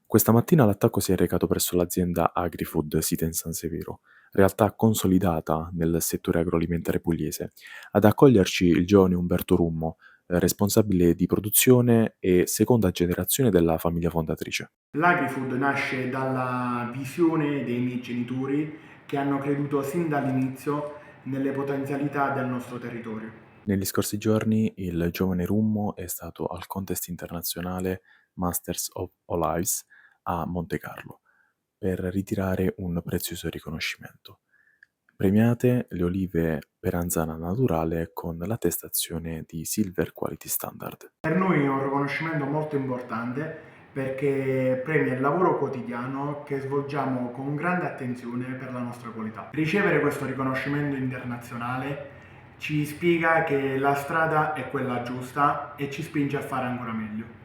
Questa mattina l'attacco si è recato presso l'azienda AgriFood, sita in San Severo, realtà consolidata nel settore agroalimentare pugliese. Ad accoglierci il giovane Umberto Rummo, responsabile di produzione e seconda generazione della famiglia fondatrice. L'agrifood nasce dalla visione dei miei genitori che hanno creduto sin dall'inizio nelle potenzialità del nostro territorio. Negli scorsi giorni il giovane Rummo è stato al contest internazionale Masters of Olives a Montecarlo per ritirare un prezioso riconoscimento. Premiate le olive Peranzana naturale con l'attestazione di Silver Quality Standard. Per noi è un riconoscimento molto importante perché premia il lavoro quotidiano che svolgiamo con grande attenzione per la nostra qualità. Ricevere questo riconoscimento internazionale ci spiega che la strada è quella giusta e ci spinge a fare ancora meglio.